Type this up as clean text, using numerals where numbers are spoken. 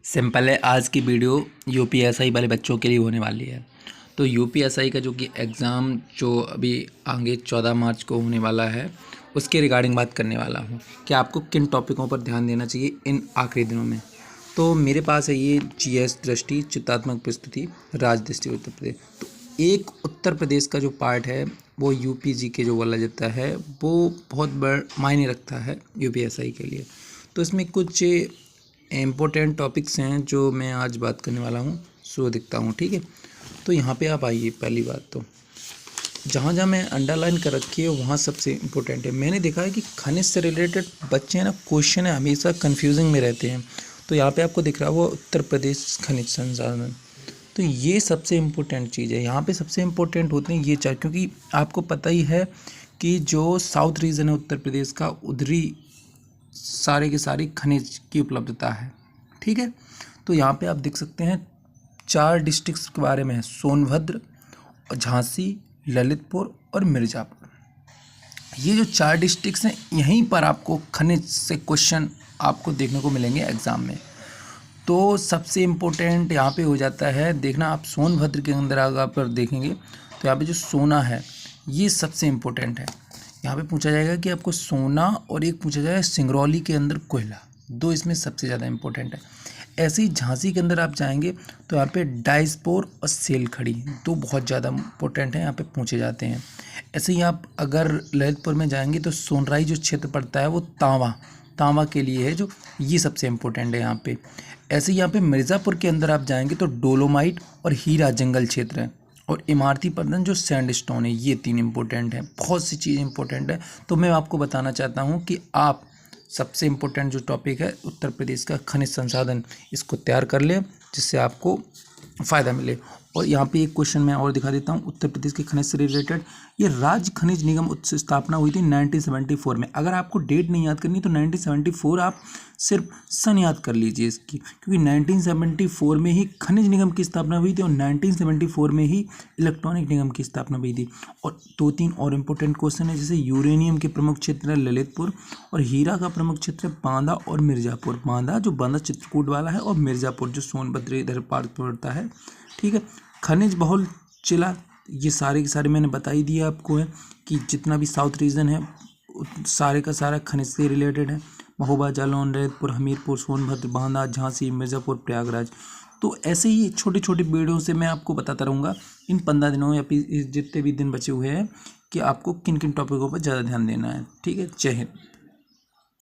Simple है। आज की वीडियो यूपीएसआई वाले बच्चों के लिए होने वाली है। तो यूपीएसआई का जो कि एग्ज़ाम जो अभी आगे 14 मार्च को होने वाला है, उसके रिगार्डिंग बात करने वाला हूँ कि आपको किन टॉपिकों पर ध्यान देना चाहिए इन आखिरी दिनों में। तो मेरे पास है ये जीएस दृष्टि, चित्रात्मक प्रस्तुति, राज्य दृष्टि उत्तर प्रदेश। तो एक उत्तर प्रदेश का जो पार्ट है वो यूपी के जो बोला जाता है वो बहुत बड़ा मायने रखता है यूपीएसआई के लिए। तो इसमें कुछ इम्पोर्टेंट टॉपिक्स हैं जो मैं आज बात करने वाला हूँ, सो दिखता हूँ। ठीक है, तो यहाँ पे आप आइए। पहली बात तो जहाँ जहाँ मैं अंडरलाइन कर रखी है वहाँ सबसे इम्पोर्टेंट है। मैंने देखा है कि खनिज से रिलेटेड बच्चे हैं ना, क्वेश्चन है हमेशा कन्फ्यूजिंग में रहते हैं। तो यहाँ पे आपको दिख रहा है उत्तर प्रदेश खनिज संसाधन, तो ये सबसे इम्पोर्टेंट चीज़ है। यहाँ पे सबसे इम्पोर्टेंट होते हैं ये चार, क्योंकि आपको पता ही है कि जो साउथ रीजन है उत्तर प्रदेश का, उधरी सारे के सारी खनिज की उपलब्धता है। ठीक है, तो यहाँ पे आप देख सकते हैं 4 डिस्ट्रिक्ट्स के बारे में है, सोनभद्र, झांसी, ललितपुर और मिर्ज़ापुर। ये जो 4 डिस्ट्रिक्ट्स हैं, यहीं पर आपको खनिज से क्वेश्चन आपको देखने को मिलेंगे एग्ज़ाम में। तो सबसे इम्पोर्टेंट यहाँ पे हो जाता है, देखना आप सोनभद्र के अंदर अगर पर देखेंगे तो यहाँ पे जो सोना है ये सबसे इम्पोर्टेंट है। यहाँ पे पूछा जाएगा कि आपको सोना, और एक पूछा जाएगा सिंगरौली के अंदर कोयला, दो इसमें सबसे ज़्यादा इम्पोर्टेंट है। ऐसे ही झांसी के अंदर आप जाएंगे तो यहाँ पे डाइस्पोर और सेल खड़ी, दो बहुत ज़्यादा इम्पोर्टेंट हैं, यहाँ पे पूछे जाते हैं। ऐसे ही आप अगर ललितपुर में जाएंगे तो सोनराई जो क्षेत्र पड़ता है वो तांबा के लिए है, जो ये सबसे इम्पोर्टेंट है यहाँ पे। ऐसे ही यहाँ पे मिर्ज़ापुर के अंदर आप जाएंगे तो डोलोमाइट और हीरा जंगल क्षेत्र है, और इमारती पत्थर जो सैंडस्टोन है, ये 3 इम्पोर्टेंट हैं। बहुत सी चीज़ इम्पोर्टेंट है। तो मैं आपको बताना चाहता हूँ कि आप सबसे इम्पोर्टेंट जो टॉपिक है उत्तर प्रदेश का खनिज संसाधन, इसको तैयार कर लें जिससे आपको फ़ायदा मिले। और यहाँ पे एक क्वेश्चन मैं और दिखा देता हूँ उत्तर प्रदेश के खनिज से रिलेटेड। ये राज्य खनिज निगम स्थापना हुई थी 1974 में। अगर आपको डेट नहीं याद करनी तो 1974 आप सिर्फ सन याद कर लीजिए इसकी, क्योंकि 1974 में ही खनिज निगम की स्थापना हुई थी और 1974 में ही इलेक्ट्रॉनिक निगम की स्थापना हुई थी। और 2-3 और इम्पोर्टेंट क्वेश्चन है, जैसे यूरेनियम के प्रमुख क्षेत्र है ललितपुर, और हीरा का प्रमुख क्षेत्र है बांदा और मिर्ज़ापुर। बांदा चित्रकूट वाला है, और मिर्ज़ापुर जो सोनभद्र इधर पार पड़ता है। ठीक है, खनिज बहुल जिला, ये सारे के सारे मैंने बता ही दिया आपको है कि जितना भी साउथ रीजन है सारे का सारा खनिज से रिलेटेड है। महोबा, जालौन, ललितपुर, हमीरपुर, सोनभद्र, बांदा, झांसी, मिर्ज़ापुर, प्रयागराज। तो ऐसे ही छोटे छोटे वीडियो से मैं आपको बताता रहूँगा इन 15 दिनों या फिर जितने भी दिन बचे हुए हैं कि आपको किन किन टॉपिकों पर ज़्यादा ध्यान देना है। ठीक है, जय हिंद।